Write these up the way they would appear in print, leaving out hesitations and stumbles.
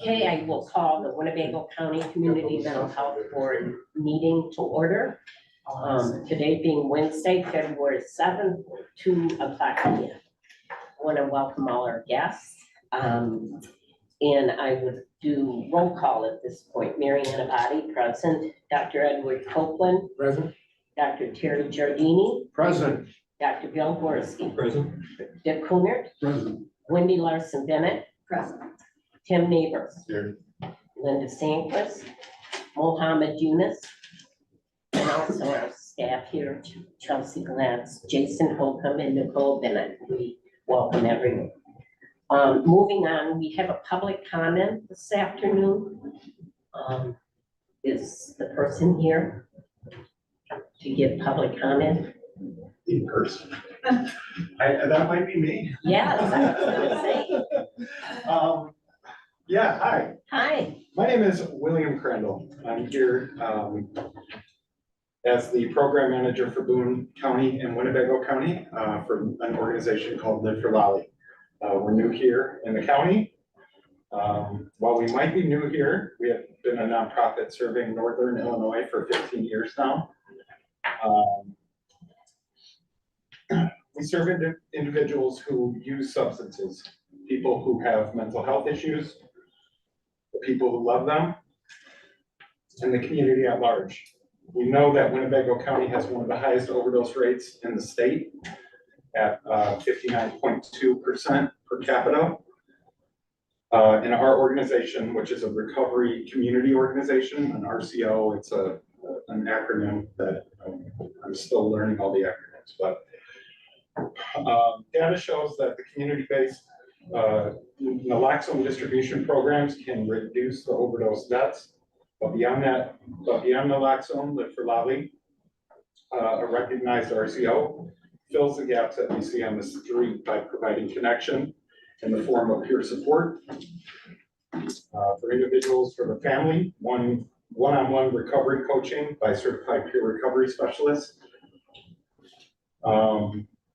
Okay, I will call the Winnebago County Community Mental Health Board meeting to order. Today being Wednesday, February 7th, 2 o'clock p.m. I want to welcome all our guests. And I would do roll call at this point. Mary Ann Abadi, present. Dr. Edward Copeland. Present. Dr. Terry Giardini. Present. Dr. Bill Gorski. Present. Dick Kunert. Present. Wendy Larson Bennett. Present. Tim Neighbors. Here. Linda Sanquist. Mohammed Yunus. And also our staff here, Chelsea Glatz, Jason Holcomb, and Nicole Bennett. We welcome everyone. Moving on, we have a public comment this afternoon. Is the person here to give public comment? In person. That might be me. Yes, I was gonna say. Yeah, hi. Hi. My name is William Crandall. I'm here as the program manager for Boone County and Winnebago County for an organization called Live for Lolly. We're new here in the county. While we might be new here, we have been a nonprofit serving Northern Illinois for 15 years now. We serve individuals who use substances, people who have mental health issues, the people who love them, and the community at large. We know that Winnebago County has one of the highest overdose rates in the state at 59.2% per capita. In our organization, which is a recovery community organization, an RCO, it's an acronym that I'm still learning all the acronyms, but data shows that the community-based naloxone distribution programs can reduce the overdose deaths. But beyond naloxone, Live for Lolly, a recognized RCO, fills the gaps that we see on the street by providing connection in the form of peer support for individuals, for the family, one-on-one recovery coaching by certified peer recovery specialists,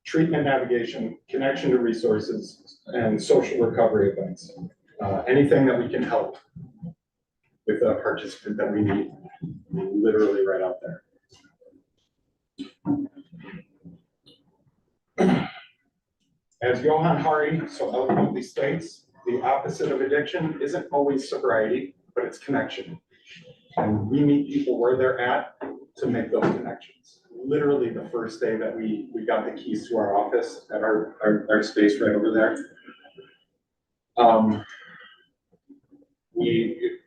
treatment navigation, connection to resources, and social recovery events. Anything that we can help with a participant that we need, literally right out there. As Johann Hari so eloquently states, the opposite of addiction isn't always sobriety, but it's connection. And we meet people where they're at to make those connections. Literally the first day that we got the keys to our office at our space right over there.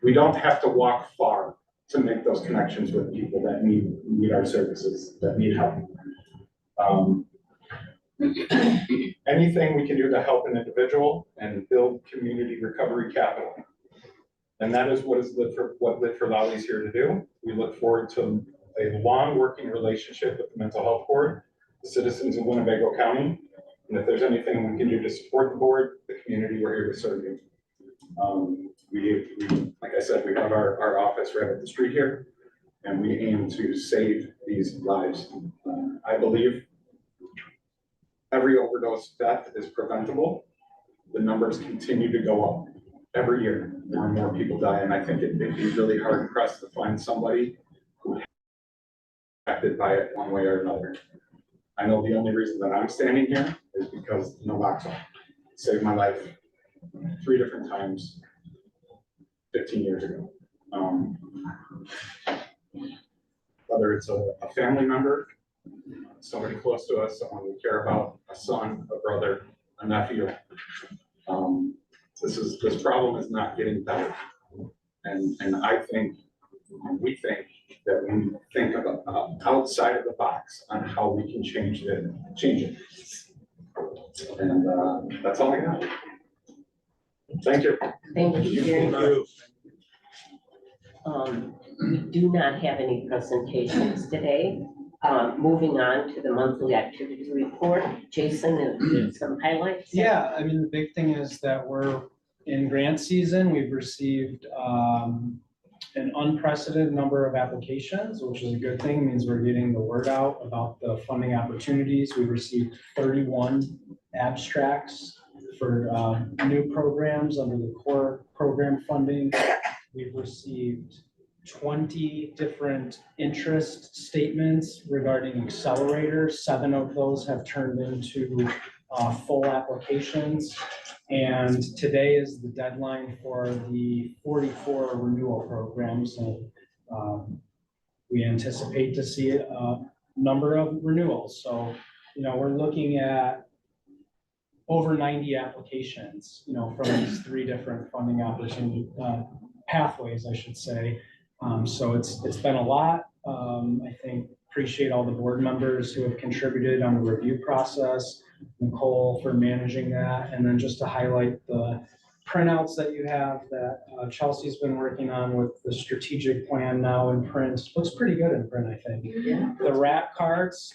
We don't have to walk far to make those connections with people that need our services, that need help. Anything we can do to help an individual and build community recovery capital. And that is what Live for Lolly is here to do. We look forward to a long working relationship with the Mental Health Board, the citizens of Winnebago County. And if there's anything we can do to support the board, the community, we're here to serve you. Like I said, we have our office right up the street here, and we aim to save these lives. I believe every overdose death is preventable. The numbers continue to go up every year. More and more people die, and I think it'd be really hard pressed to find somebody who is affected by it one way or another. I know the only reason that I'm standing here is because naloxone saved my life 3 different times 15 years ago. Whether it's a family member, somebody close to us, someone we care about, a son, a brother, a nephew. This problem is not getting better. And we think that we need to think about outside of the box on how we can change it. And that's all I got. Thank you. Thank you very much. We do not have any presentations today. Moving on to the monthly activity report. Jason, some highlights? Yeah, I mean, the big thing is that we're in grant season. We've received an unprecedented number of applications, which is a good thing. It means we're getting the word out about the funding opportunities. We received 31 abstracts for new programs under the core program funding. We've received 20 different interest statements regarding accelerators. 7 of those have turned into full applications. And today is the deadline for the 44 renewal programs. And we anticipate to see a number of renewals. So, we're looking at over 90 applications, from these 3 different funding opportunity pathways, I should say. So it's been a lot. I think appreciate all the board members who have contributed on the review process, Nicole for managing that, and then just to highlight the printouts that you have that Chelsea's been working on with the strategic plan now in print. Looks pretty good in print, I think. Yeah. The wrap cards,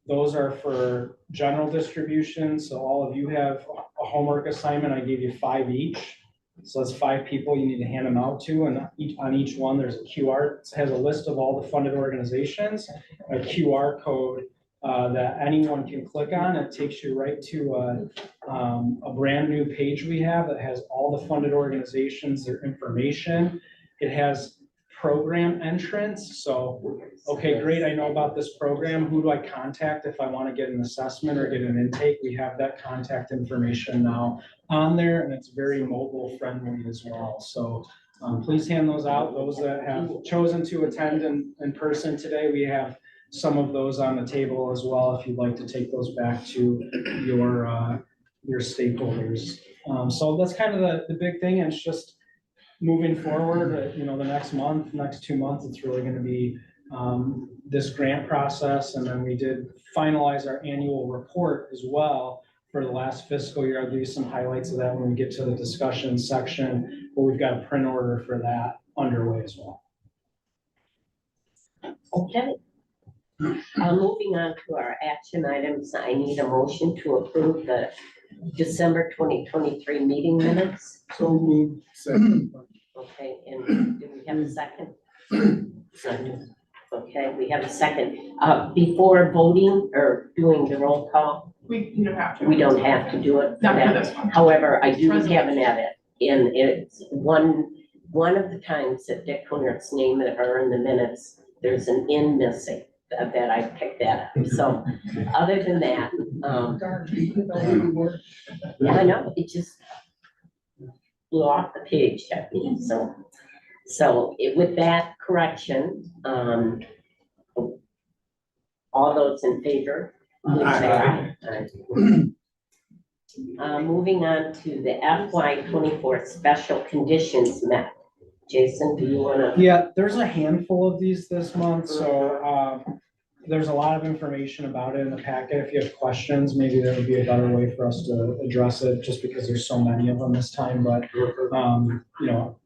those are for general distribution. So all of you have a homework assignment. I gave you 5 each. So that's 5 people you need to hand them out to, and on each one there's a QR. It has a list of all the funded organizations, a QR code that anyone can click on. It takes you right to a brand new page we have that has all the funded organizations, their information. It has program entrance. So, okay, great, I know about this program. Who do I contact if I want to get an assessment or get an intake? We have that contact information now on there, and it's very mobile friendly as well. So please hand those out. Those that have chosen to attend in person today, we have some of those on the table as well if you'd like to take those back to your stakeholders. So that's kind of the big thing, and it's just moving forward, the next 2 months, it's really going to be this grant process. And then we did finalize our annual report as well for the last fiscal year. I'll give you some highlights of that when we get to the discussion section, but we've got a print order for that underway as well. Okay. Moving on to our action items, I need a motion to approve the December 2023 meeting minutes. So moved. Second. Okay, and do we have a second? Second. Okay, we have a second. Before voting or doing the roll call, You don't have to. we don't have to do it. for Not for that. this one. However, I do have an edit, and it's one of the times that Dick Huntert's name are in the minutes, there's an "in" missing, that I picked that up. So, other than that, yeah, I know, it just blew off the page at me, so with that correction, all those in favor? please say aye. Aye. Moving on to the FY 24 special conditions met. Jason, do you wanna? Yeah, there's a handful of these this month, so there's a lot of information about it in the packet. If you have questions, maybe there would be a better way for us to address it, just because there's so many of them this time. But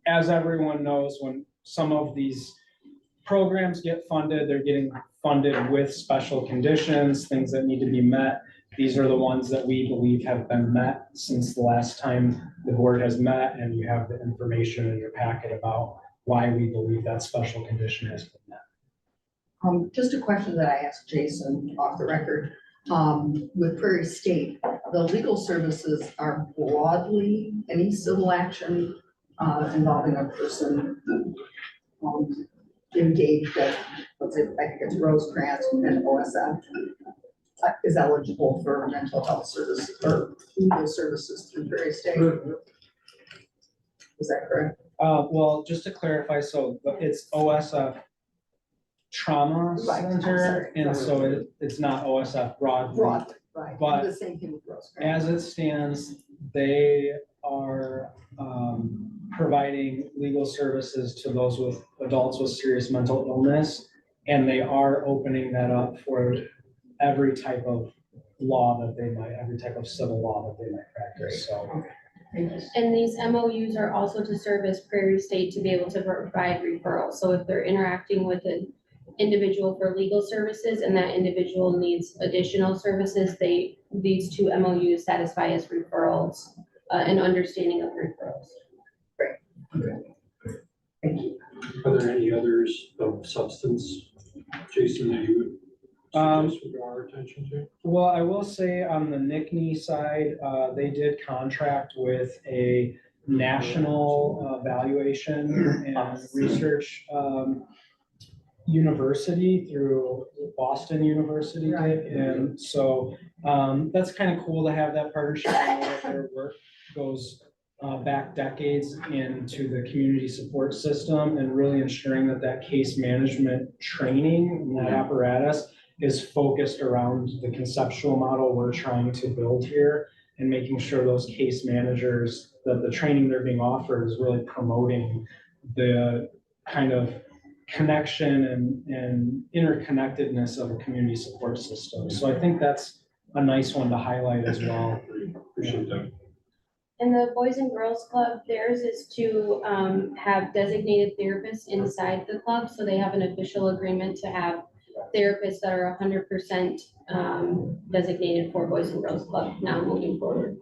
as everyone knows, when some of these programs get funded, they're getting funded with special conditions, things that need to be met. These are the ones that we believe have been met since the last time the board has met, and you have the information in your packet about why we believe that special condition has been met. Just a question that I asked Jason off the record, with Prairie State, the legal services are broadly any civil action involving a person engaged at, let's say, I think it's Rosecrans and OSF, is eligible for mental health services or legal services through Prairie State. Is that correct? Well, just to clarify, so it's OSF Trauma Right, I'm Center, sorry. and so it's not OSF broadly. Broadly, right. But The same thing with Rosecrans. As it stands, they are providing legal services to those with adults with serious mental illness, and they are opening that up for every type of law that they might, every type of civil law that they might practice, so. And these MOUs are also to serve as Prairie State to be able to provide referrals. So if they're interacting with an individual for legal services and that individual needs additional services, these 2 MOUs satisfy as referrals, and understanding of referrals. Thank you. Are there any others of substance, Jason, that you would Um, Suggest we draw our attention to? Well, I will say on the NICNY side, they did contract with a national valuation and research university through Boston University Right. did. And so that's kind of cool to have that partnership. I know that their work goes back decades into the community support system and really ensuring that that case management training and that apparatus is focused around the conceptual model we're trying to build here and making sure those case managers, that the training they're being offered is really promoting the kind of connection and interconnectedness of a community support system. So I think that's a nice one to highlight as well. Appreciate that. And the Boys and Girls Club, theirs is to have designated therapists inside the club, so they have an official agreement to have therapists that are 100% designated for Boys and Girls Club now moving forward.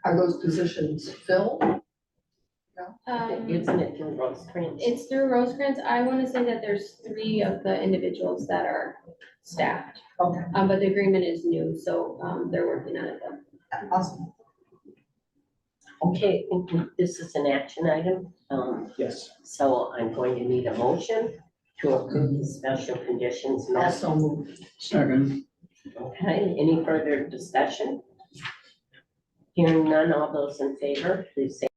Are those positions filled? Isn't it through Rosecrans? It's through Rosecrans. I want to say that there's 3 of the individuals that are staffed, Okay, but the agreement is new, so they're working on it though. awesome. Okay, this is an action item, Yes. so I'm going to need a motion to approve the special conditions met. Also moved. Second. Okay, any further discussion? Hearing none, all those in favor, please say.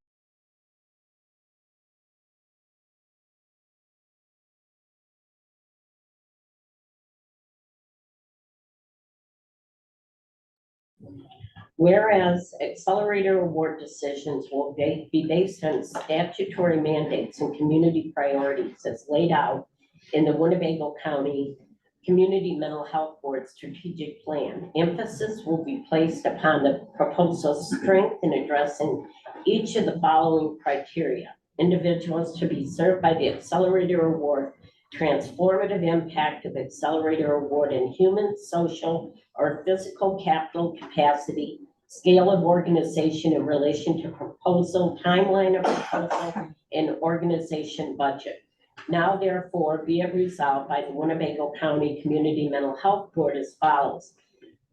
Whereas accelerator award decisions will be based on statutory mandates and community priorities as laid out in the Winnebago County Community Mental Health Board Strategic Plan. Emphasis will be placed upon the proposal's strength in addressing each of the following criteria. Individuals to be served by the accelerator award, transformative impact of accelerator award in human, social, or physical capital capacity, scale of organization in relation to proposal, timeline of proposal, and organization budget. Now therefore be it resolved by the Winnebago County Community Mental Health Board as follows.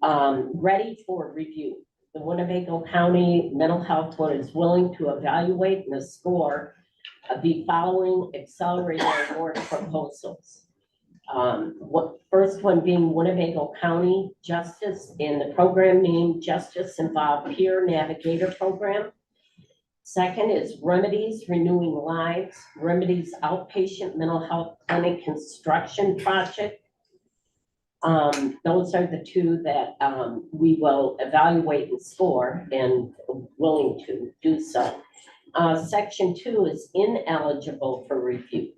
Ready for review. The Winnebago County Mental Health Board is willing to evaluate and score the following accelerator award proposals. First one being Winnebago County Justice, and the program name Justice Involved Peer Navigator Program. Second is Remedies Renewing Lives, Remedies Outpatient Mental Health Clinic Construction Project. Those are the 2 that we will evaluate and score and willing to do so. Section 2 is ineligible for review.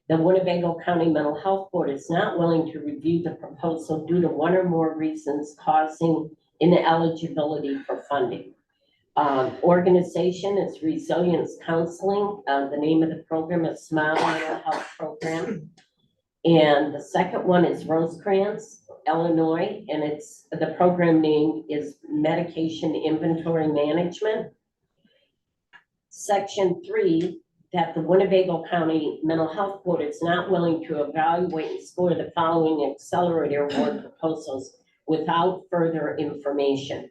The Winnebago County Mental Health Board is not willing to review the proposal due to 1 or more reasons causing ineligibility for funding. Organization is Resilience Counseling. The name of the program is Smile Mental Health Program. And the second one is Rosecrans, Illinois, and the program name is Medication Inventory Management. Section 3, that the Winnebago County Mental Health Board is not willing to evaluate and score the following accelerator award proposals without further information.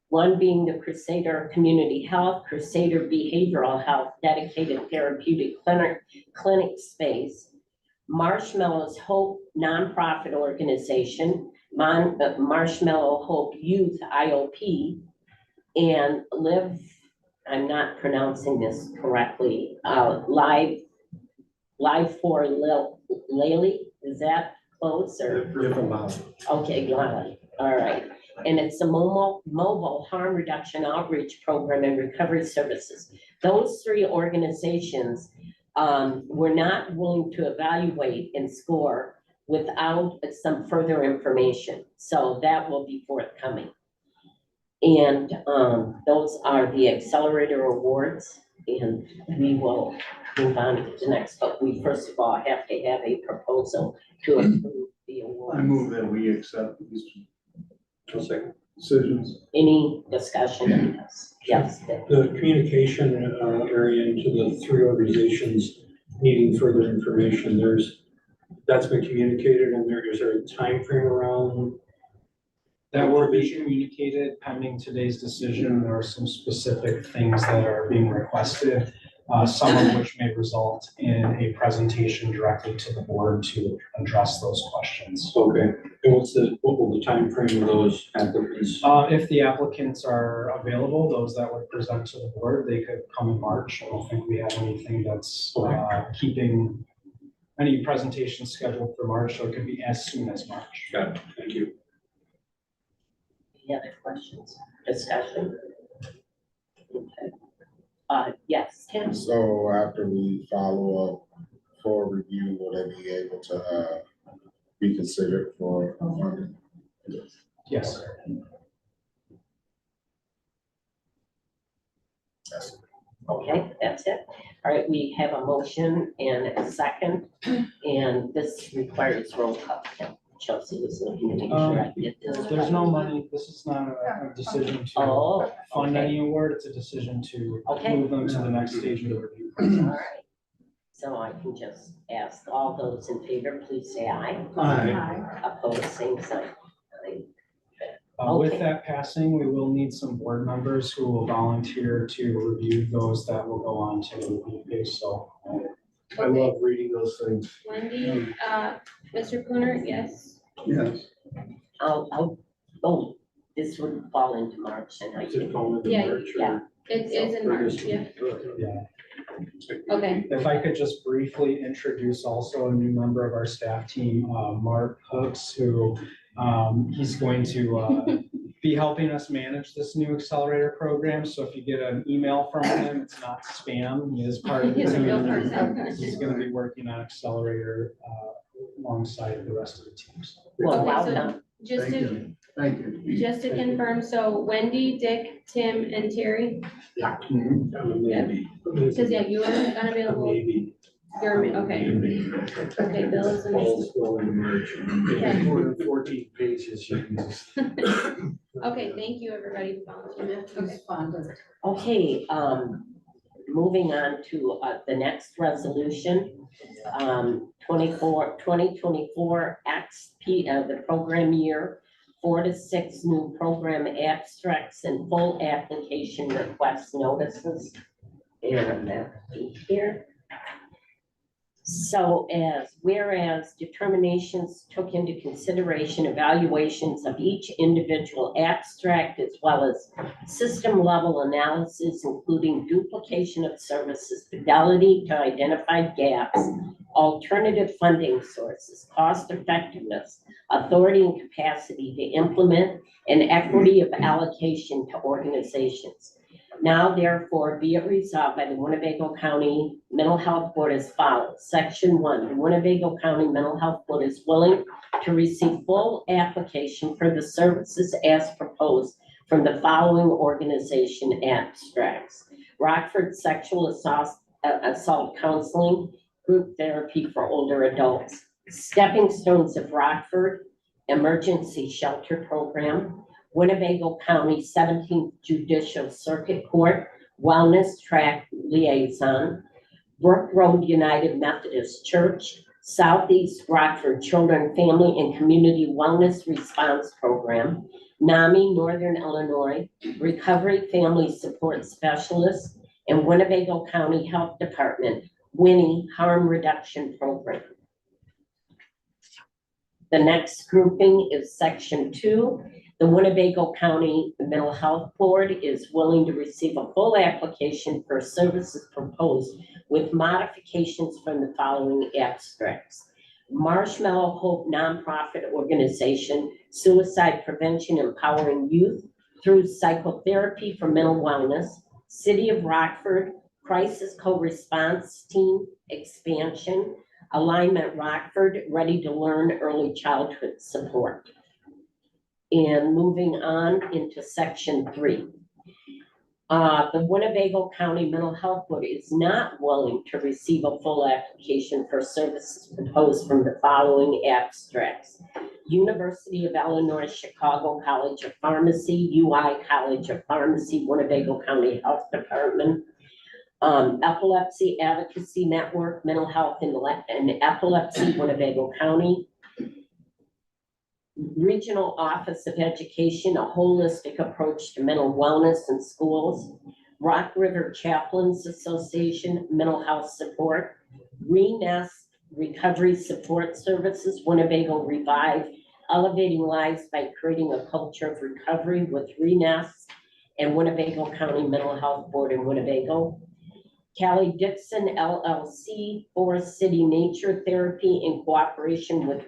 One being the Crusader Community Health, Crusader Behavioral Health Dedicated Therapeutic Clinic Space, Marshmallows Hope Nonprofit Organization, Marshmallow Hope Youth IOP, and I'm not pronouncing this correctly, Live for Lily, is that close or? Okay, Lily, all right. And it's a mobile harm reduction outreach program and recovery services. Those 3 organizations were not willing to evaluate and score without some further information. So that will be forthcoming. And those are the accelerator awards, and we will move on to the next, but we first of all have to have a proposal to approve the award. I move that we accept these decisions. Any discussion on this? Yes. The communication area into the 3 organizations needing further information, there's that's been communicated and is there a time frame around? That will be communicated pending today's decision. There are some specific things that are being requested, some of which may result in a presentation directly to the board to address those questions. Okay, and what will the time frame of those applicants? If the applicants are available, those that would present to the board, they could come in March. I don't think we have anything that's keeping any presentation scheduled for March, so it could be as soon as March. Got it, thank you. Any other questions, discussion? Okay. Yes, Tim? So after we follow up for review, will they be able to be considered for funding? Yes. Yes. Okay, that's it. All right, we have a motion and a second, and this requires roll call. Chelsea was looking to make sure I did this. There's no money, this is not a decision to Oh, fund okay. any award, it's a decision to Okay. move them to the next stage of the review All process. right. So I can just ask all those in favor, please say aye. Aye. Opposed, same sign. Aye. With Okay. that passing, we will need some board members who will volunteer to review those that will go on to the review, so. I love reading those things. Wendy, Mr. Pooner, yes. Yes. Oh, this would fall into March and I Is it think, going Yeah, into March or? yeah. It is in March, yeah. Yeah. Okay, If I could just briefly introduce also a new member of our staff team, Mark Hooks, who he's going to be helping us manage this new accelerator program. So if you get an email from him, it's not spam. He is part of the He's a real team. person. He's going to be working on accelerator alongside the rest of the teams. well, Okay, well so- done. just Thank to, you. Thank you. just to confirm, so Wendy, Dick, Tim, and Terry, Maybe. because yeah, you are unavailable, Maybe. you're, okay, okay, Bill is in. Paul's going to March. Okay. 214 pages, you can just. Okay, thank you, everybody who volunteered. Okay. Responded. Okay, moving on to the next resolution. 2024 XP, the program year, 4 to 6 new program abstracts and full application request notices. And that here. So whereas determinations took into consideration evaluations of each individual abstract as well as system level analysis, including duplication of services, fidelity to identified gaps, alternative funding sources, cost effectiveness, authority and capacity to implement, and equity of allocation to organizations. Now therefore be it resolved by the Winnebago County Mental Health Board as follows. Section 1, the Winnebago County Mental Health Board is willing to receive full application for the services as proposed from the following organization abstracts: Rockford Sexual Assault Counseling, Group Therapy for Older Adults, Stepping Stones of Rockford, Emergency Shelter Program, Winnebago County 17th Judicial Circuit Court Wellness Track Liaison, Brook Road United Methodist Church, Southeast Rockford Children, Family, and Community Wellness Response Program, NAMI Northern Illinois, Recovery Family Support Specialist, and Winnebago County Health Department, Winnie Harm Reduction Program. The next grouping is Section 2. The Winnebago County Mental Health Board is willing to receive a full application for services proposed with modifications from the following abstracts: Marshmallow Hope nonprofit organization, suicide prevention, empowering youth through psychotherapy for mental wellness, City of Rockford, crisis co-response team expansion, Alignment Rockford, ready to learn early childhood support. And moving on into Section 3. The Winnebago County Mental Health Board is not willing to receive a full application for services proposed from the following abstracts: University of Illinois Chicago College of Pharmacy, UI College of Pharmacy, Winnebago County Health Department, Epilepsy Advocacy Network, Mental Health and Epilepsy, Winnebago County. Regional Office of Education, a holistic approach to mental wellness in schools. Rock River Chaplains Association, mental health support. Renest Recovery Support Services, Winnebago Revive, elevating lives by creating a culture of recovery with Renest and Winnebago County Mental Health Board in Winnebago. Callie Dixon LLC, Forest City Nature Therapy in cooperation with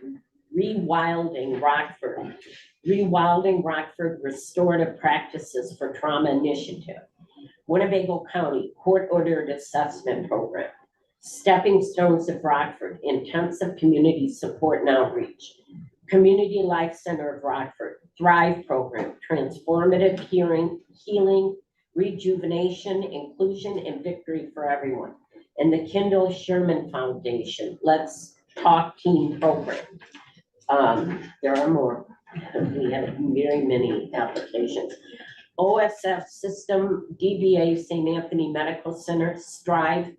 Rewilding Rockford. Rewilding Rockford Restorative Practices for Trauma Initiative. Winnebago County Court Ordered Assessment Program. Stepping Stones of Rockford, Intensive Community Support and Outreach. Community Life Center of Rockford, Thrive Program, Transformative Healing, Rejuvenation, Inclusion, and Victory for Everyone. And the Kendall Sherman Foundation, Let's Talk Team Program. There are more. We have very many applications. OSF System, DBA St. Anthony Medical Center, Strive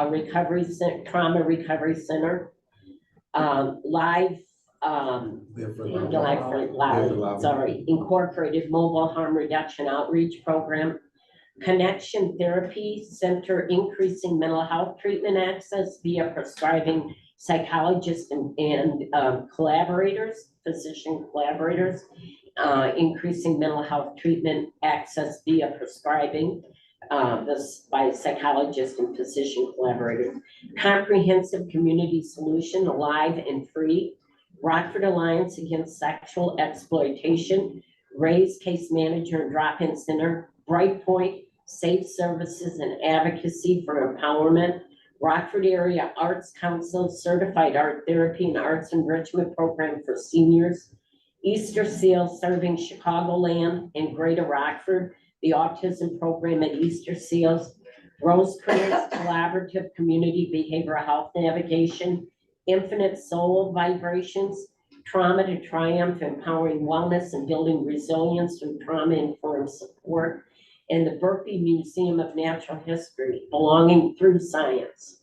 Recovery Center, Trauma Recovery Center, Live Incorporated Mobile Harm Reduction Outreach Program, Connection Therapy Center, increasing mental health treatment access via prescribing psychologists and collaborators, physician collaborators, increasing mental health treatment access via prescribing, this by psychologists and physician collaborators. Comprehensive Community Solution, alive and free. Rockford Alliance Against Sexual Exploitation, Ray's Case Manager and Drop-In Center, Brightpoint, Safe Services and Advocacy for Empowerment, Rockford Area Arts Council, Certified Art Therapy and Arts Enrichment Program for Seniors, Easter Seal serving Chicagoland and Greater Rockford, the Autism Program at Easter Seals, Rosecrans Collaborative Community Behavioral Health Navigation, Infinite Soul Vibrations, Trauma to Triumph, Empowering Wellness and Building Resilience through Trauma-Informed Support, and the Berkeley Museum of Natural History, Belonging Through Science.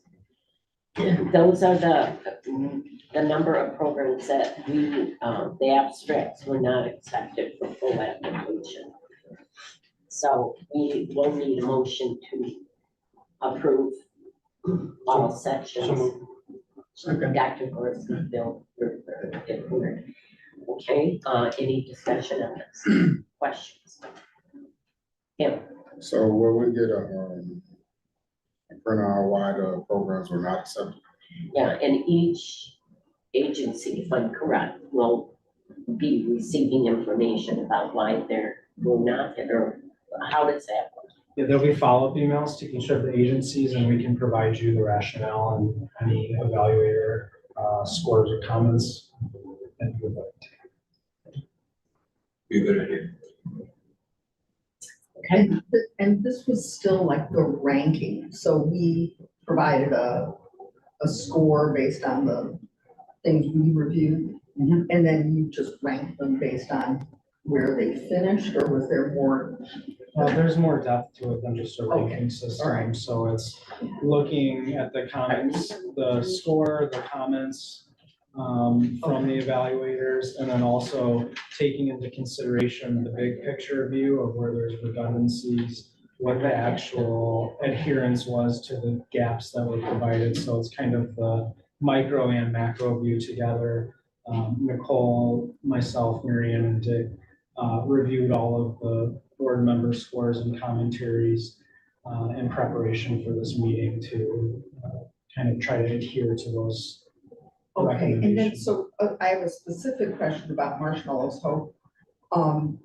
Those are the number of programs that we, the abstracts were not accepted for full application. So we will need a motion to approve all sections. Dr. Gorski, Bill, okay, any discussion on this? Questions? Yeah. So will we get a printout why the programs were not accepted? Yeah, and each agency, if I'm correct, will be receiving information about why they're not, or how does that work? Yeah, there'll be follow-up emails to each of the agencies, and we can provide you the rationale and any evaluator scores or comments that you would like to. Be a good idea. Okay. And this was still like the ranking, so we provided a score based on the things we reviewed. Mhm. And then you just ranked them based on where they finished, or was there more? There's more depth to it than just a ranking Okay, system, all right. so it's looking at the comments, the score, the comments from the evaluators, and then also taking into consideration the big picture view of where there's redundancies, what the actual adherence was to the gaps that were provided, so it's kind of the micro and macro view together. Nicole, myself, Marianne, and Dick reviewed all of the board member scores and commentaries in preparation for this meeting to kind of try to adhere to those Okay, and then, recommendations. so I have a specific question about Marshmallow's Hope.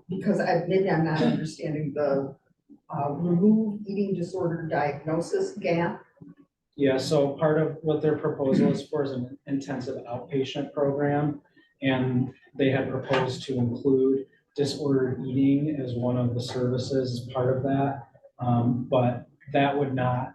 Because maybe I'm not understanding the remove eating disorder diagnosis gap. Yeah, so part of what their proposal is for is an intensive outpatient program. And they had proposed to include disordered eating as one of the services as part of that. But that would not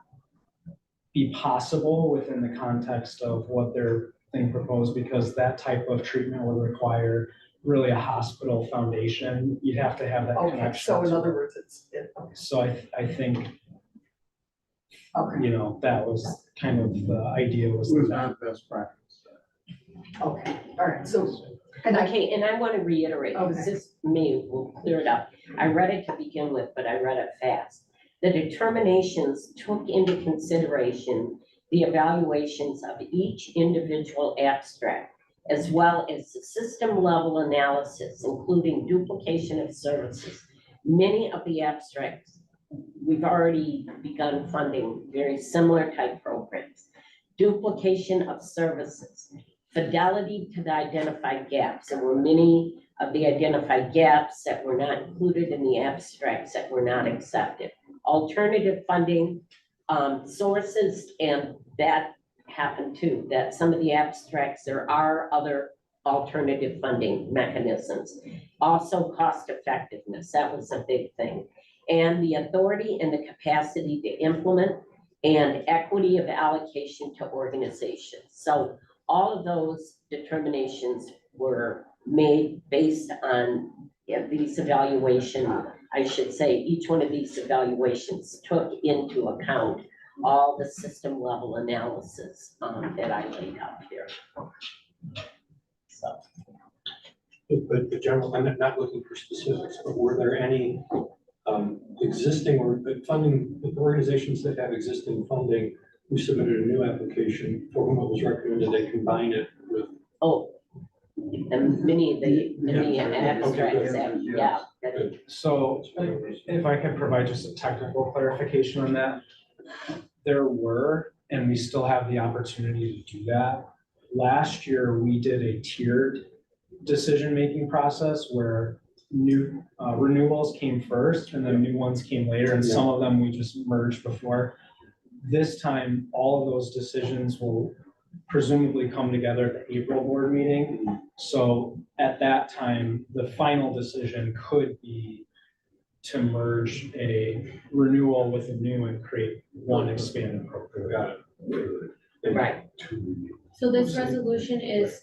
be possible within the context of what their thing proposed, because that type of treatment would require really a hospital foundation. You'd have to have that Okay, connection. so in to other it. words, So I think Okay, you know, that was kind of the idea was It was that. not best practice. okay, all right, so, and I, Okay, and I want to reiterate, because Okay. this may will clear it up. I read it to begin with, but I read it fast. The determinations took into consideration the evaluations of each individual abstract, as well as the system level analysis, including duplication of services. Many of the abstracts, we've already begun funding very similar type programs. Duplication of services, fidelity to the identified gaps. There were many of the identified gaps that were not included in the abstracts that were not accepted. Alternative funding sources, and that happened too, that some of the abstracts, there are other alternative funding mechanisms. Also cost effectiveness, that was a big thing. And the authority and the capacity to implement and equity of allocation to organizations. So all of those determinations were made based on these evaluation. I should say, each one of these evaluations took into account all the system level analysis that I laid out here. So, But general, I'm not looking for specifics, but were there any existing or funding, organizations that have existing funding who submitted a new application for whom it was recommended they combine it with? oh, and many of the Yeah. abstracts, that, yeah, that Good. So if I could provide just a technical clarification on that. There were, and we still have the opportunity to do that. Last year, we did a tiered decision-making process where new renewals came first and then new ones came later, and some of them we just merged before. This time, all of those decisions will presumably come together at the April board meeting. So at that time, the final decision could be to merge a renewal with a new and create one expanded program. Got it. right. So this resolution is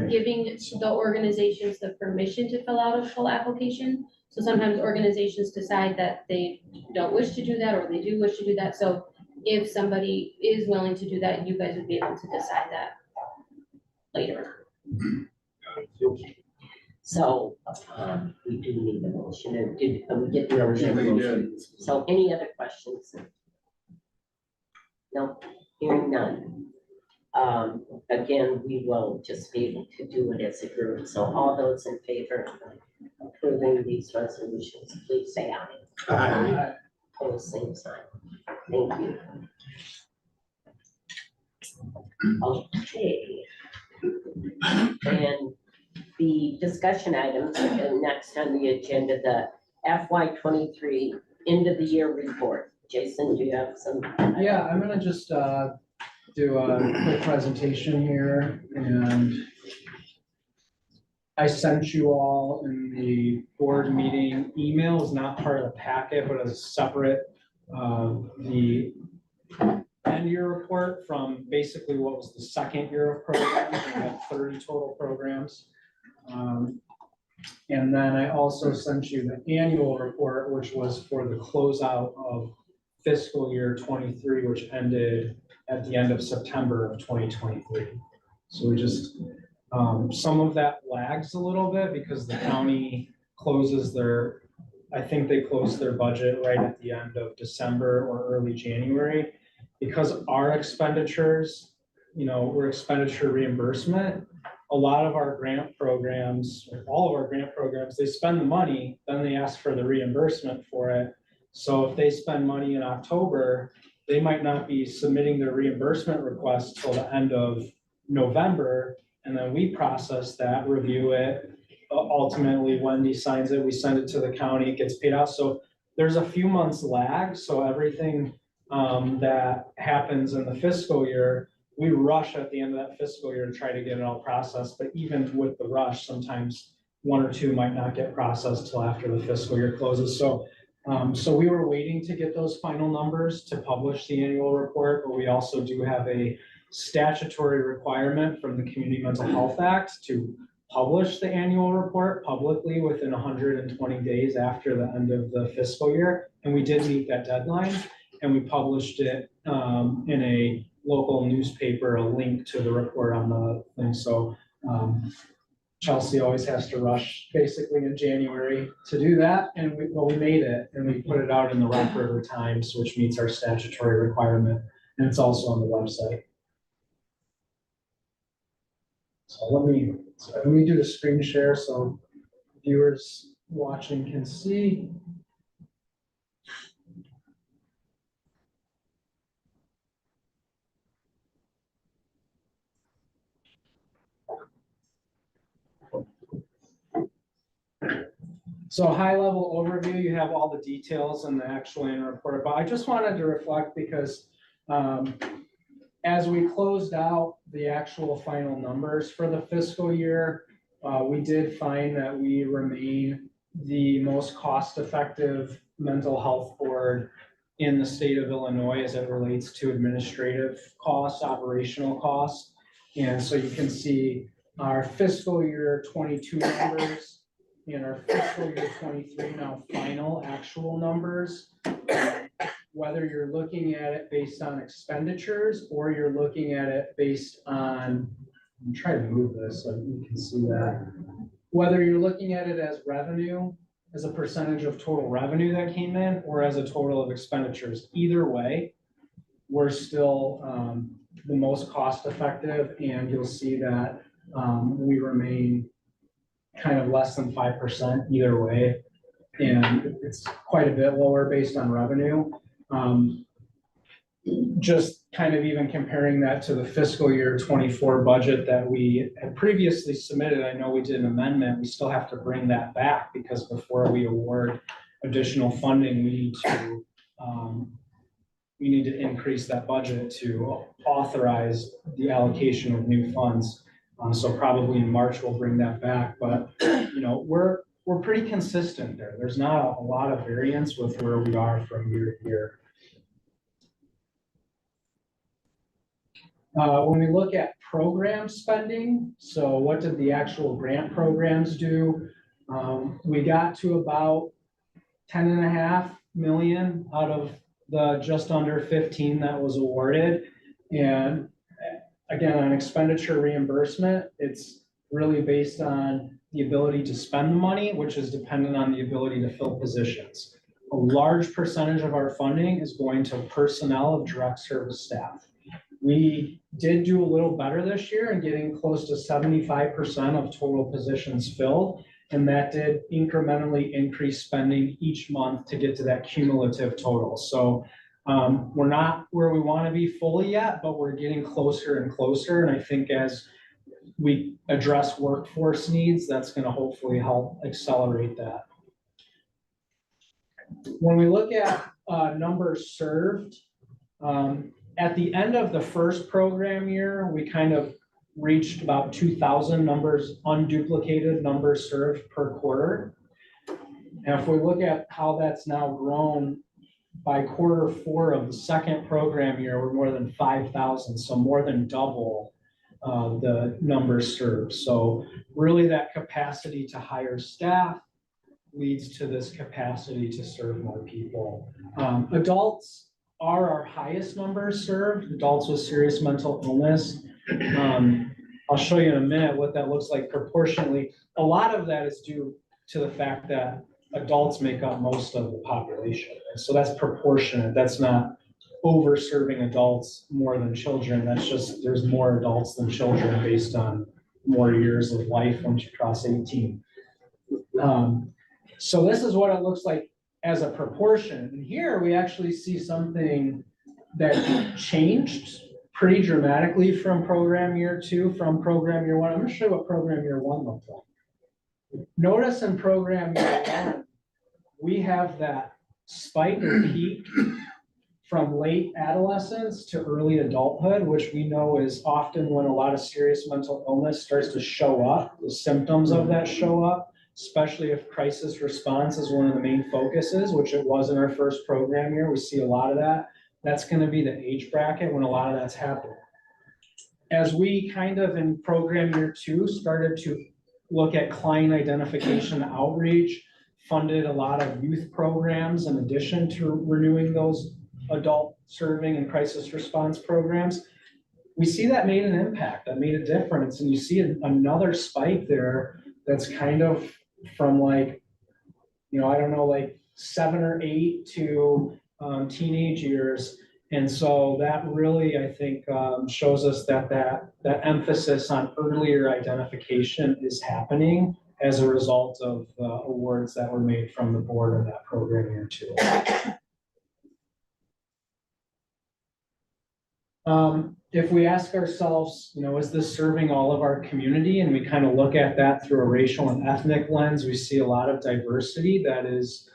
giving the organizations the permission to fill out a full application. So sometimes organizations decide that they don't wish to do that, or they do wish to do that. So if somebody is willing to do that, you guys would be able to decide that later. So, we do need a motion, and did, we get the Yeah, we motion? did. So any other questions? No, hearing none. Again, we will just be able to do it as a group, so all those in favor of approving these resolutions, please say aye. Opposed, same sign. Thank you. Okay. And the discussion items are next on the agenda, the FY 23 end of the year report. Jason, do you have some? Yeah, I'm gonna just do a quick presentation here, and I sent you all in the board meeting email, is not part of the packet, but as separate, the end year report from basically what was the second year of programs. We had 30 total programs. And then I also sent you the annual report, which was for the closeout of fiscal year 23, which ended at the end of September of 2023. So we just, some of that lags a little bit because the county closes their, I think they closed their budget right at the end of December or early January. Because our expenditures, you know, we're expenditure reimbursement, a lot of our grant programs, or all of our grant programs, they spend the money, then they ask for the reimbursement for it. So if they spend money in October, they might not be submitting their reimbursement request till the end of November. And then we process that, review it. Ultimately, Wendy signs it, we send it to the county, it gets paid out. So there's a few months lag, so everything that happens in the fiscal year, we rush at the end of that fiscal year to try to get it all processed, but even with the rush, sometimes one or two might not get processed till after the fiscal year closes. So we were waiting to get those final numbers to publish the annual report, but we also do have a statutory requirement from the Community Mental Health Act to publish the annual report publicly within 120 days after the end of the fiscal year. And we did meet that deadline. and we published it in a local newspaper, a link to the report on the thing. So Chelsea always has to rush basically in January to do that, and we made it, and we put it out in the Rock River Times, which meets our statutory requirement, and it's also on the website. So let me do the screen share so viewers watching can see. So high level overview, you have all the details in the actual annual report, but I just wanted to reflect because as we closed out the actual final numbers for the fiscal year, we did find that we remain the most cost-effective mental health board in the state of Illinois as it relates to administrative costs, operational costs. And so you can see our fiscal year 22 numbers and our fiscal year 23 now final actual numbers. Whether you're looking at it based on expenditures or you're looking at it based on, I'm trying to move this so you can see that. Whether you're looking at it as revenue, as a percentage of total revenue that came in, or as a total of expenditures, either way, we're still the most cost effective, and you'll see that we remain kind of less than 5% either way. And it's quite a bit lower based on revenue. Just kind of even comparing that to the fiscal year 24 budget that we had previously submitted, I know we did an amendment, we still have to bring that back because before we award additional funding, we need to increase that budget to authorize the allocation of new funds. So probably in March, we'll bring that back, but you know, we're pretty consistent there. There's not a lot of variance with where we are from year to year. When we look at program spending, so what did the actual grant programs do? We got to about 10.5 million out of the just under 15 that was awarded. And again, on expenditure reimbursement, it's really based on the ability to spend the money, which is dependent on the ability to fill positions. A large percentage of our funding is going to personnel of direct service staff. We did do a little better this year in getting close to 75% of total positions filled, and that did incrementally increase spending each month to get to that cumulative total. So we're not where we want to be fully yet, but we're getting closer and closer. And I think as we address workforce needs, that's going to hopefully help accelerate that. When we look at numbers served, at the end of the first program year, we kind of reached about 2,000 numbers, unduplicated numbers served per quarter. And if we look at how that's now grown by quarter 4 of the second program year, we're more than 5,000, so more than double the numbers served. So really that capacity to hire staff leads to this capacity to serve more people. Adults are our highest numbers served, adults with serious mental illness. I'll show you in a minute what that looks like proportionally. A lot of that is due to the fact that adults make up most of the population. And so that's proportionate. That's not over serving adults more than children. That's just, there's more adults than children based on more years of life once you cross 18. So this is what it looks like as a proportion. And here we actually see something that changed pretty dramatically from program year 2, from program year 1. I'm going to show you what program year 1 looked like. Notice in program year 1, we have that spike or peak from late adolescence to early adulthood, which we know is often when a lot of serious mental illness starts to show up, the symptoms of that show up, especially if crisis response is one of the main focuses, which it was in our first program year. We see a lot of that. That's going to be the age bracket when a lot of that's happening. As we kind of in program year 2 started to look at client identification outreach, funded a lot of youth programs in addition to renewing those adult serving and crisis response programs, we see that made an impact, that made a difference. And you see another spike there that's kind of from like, I don't know, like 7 or 8 to teenage years. And so that really, I think, shows us that emphasis on earlier identification is happening as a result of the awards that were made from the board of that program year too. If we ask ourselves, is this serving all of our community? And we kind of look at that through a racial and ethnic lens, we see a lot of diversity that is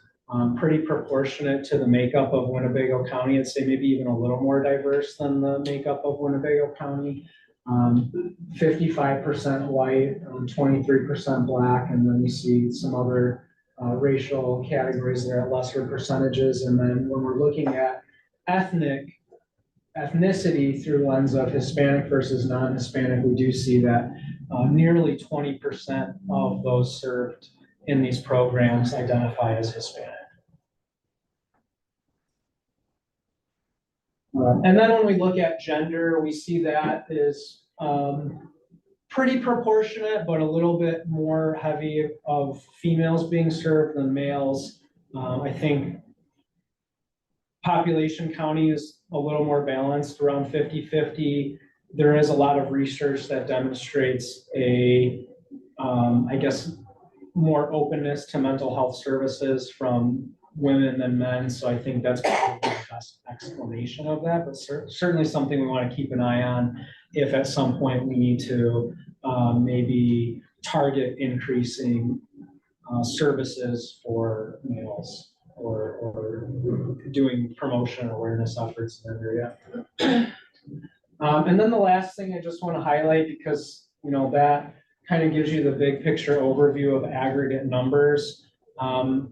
pretty proportionate to the makeup of Winnebago County. I'd say maybe even a little more diverse than the makeup of Winnebago County. 55% white, 23% black, and then we see some other racial categories there at lesser percentages. And then when we're looking at ethnicity through lens of Hispanic versus non-Hispanic, we do see that nearly 20% of those served in these programs identify as Hispanic. And then when we look at gender, we see that is pretty proportionate, but a little bit more heavy of females being served than males. I think population county is a little more balanced, around 50-50. There is a lot of research that demonstrates I guess, more openness to mental health services from women than men. So I think that's probably the best explanation of that, but certainly something we want to keep an eye on if at some point we need to maybe target increasing services for males or doing promotion awareness efforts in that area. And then the last thing I just want to highlight, because that kind of gives you the big picture overview of aggregate numbers.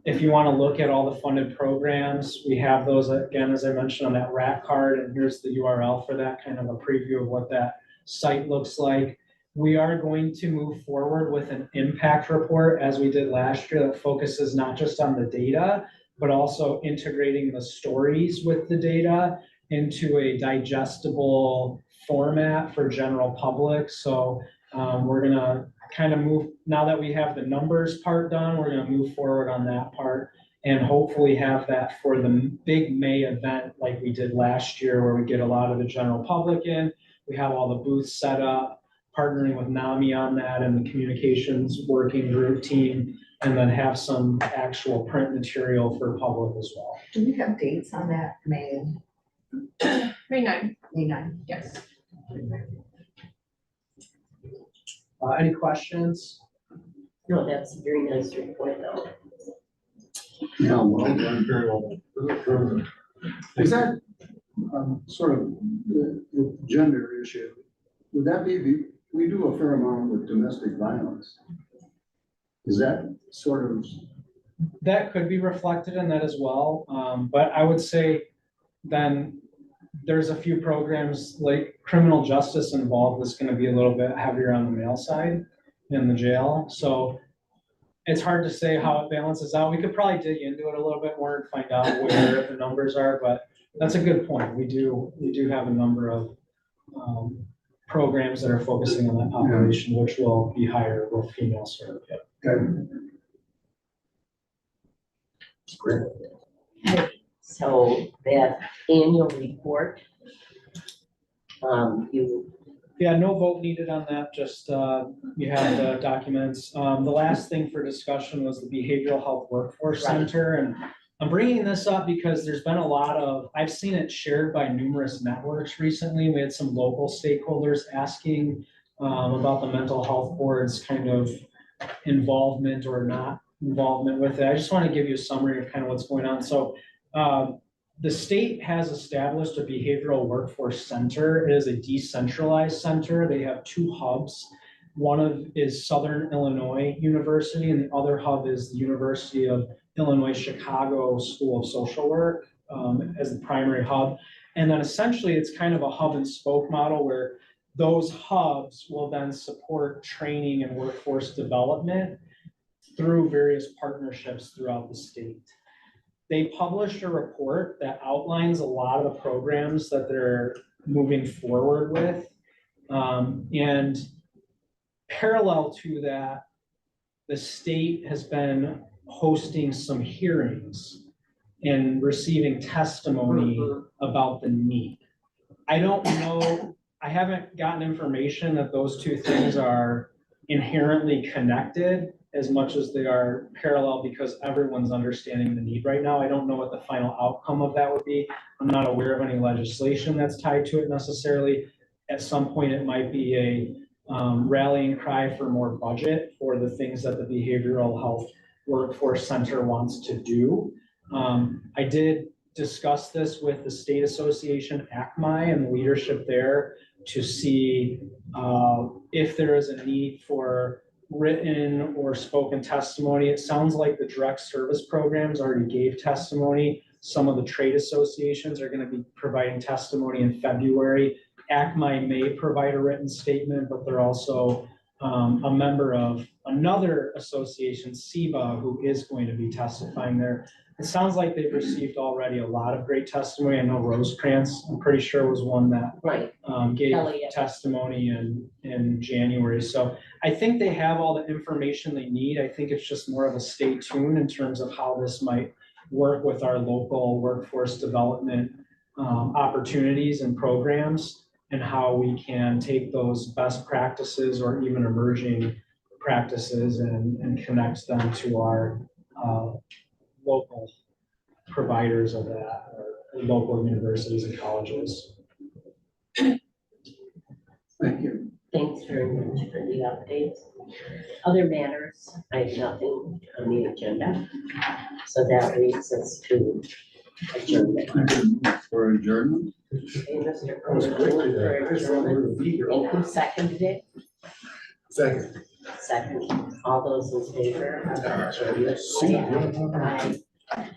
If you want to look at all the funded programs, we have those, again, as I mentioned, on that RAC card, and here's the URL for that, kind of a preview of what that site looks like. We are going to move forward with an impact report, as we did last year, that focuses not just on the data, but also integrating the stories with the data into a digestible format for general public. So we're gonna kind of move, now that we have the numbers part done, we're gonna move forward on that part and hopefully have that for the big May event like we did last year, where we get a lot of the general public in, we have all the booths set up, partnering with NAMI on that and the communications working group team, and then have some actual print material for public as well. Do we have dates on that, May? May 9th, May 9? yes. Any questions? No, that's a very nice report though. Yeah, well, done, very well. Is that sort of the gender issue? Would that be, we do a fair amount with domestic violence. Is that sort of? That could be reflected in that as well. But I would say then there's a few programs like criminal justice involved that's going to be a little bit heavier on the male side in the jail. So it's hard to say how it balances out. We could probably dig into it a little bit more and find out where the numbers are, but that's a good point. We do have a number of programs that are focusing on that population, which will be higher with female served. Okay. Great. So that annual report, Yeah, no vote needed on that, just you have the documents. The last thing for discussion was the Behavioral Health Workforce Center. And I'm bringing this up because there's been a lot of, I've seen it shared by numerous networks recently. We had some local stakeholders asking about the mental health board's kind of involvement or not involvement with it. I just want to give you a summary of kind of what's going on. So the state has established a behavioral workforce center. It is a decentralized center. They have 2 hubs. One is Southern Illinois University, and the other hub is the University of Illinois Chicago School of Social Work as the primary hub. And then essentially it's kind of a hub and spoke model where those hubs will then support training and workforce development through various partnerships throughout the state. they published a report that outlines a lot of the programs that they're moving forward with. And parallel to that, the state has been hosting some hearings and receiving testimony about the need. I don't know, I haven't gotten information that those two things are inherently connected as much as they are parallel, because everyone's understanding the need right now. I don't know what the final outcome of that would be. I'm not aware of any legislation that's tied to it necessarily. At some point, it might be a rallying cry for more budget for the things that the behavioral health workforce center wants to do. I did discuss this with the state association, ACMI, and the leadership there to see if there is a need for written or spoken testimony. It sounds like the direct service programs already gave testimony. Some of the trade associations are going to be providing testimony in February. ACMI may provide a written statement, but they're also a member of another association, SEBA, who is going to be testifying there. It sounds like they've received already a lot of great testimony. I know Rosecrans, I'm pretty sure, was one that Right, gave Elliott. testimony in January. So I think they have all the information they need. I think it's just more of a stay tuned in terms of how this might work with our local workforce development opportunities and programs, and how we can take those best practices or even emerging practices and connect them to our local providers of that, or local universities and colleges. Thank you. Thanks very much for the updates. Other matters, I have nothing on the agenda. So that leads us to adjournment. For adjournment? Okay, Mr. President, for adjournment. And who seconded it? Second. Second. All those in favor of adjournment, say aye. Aye.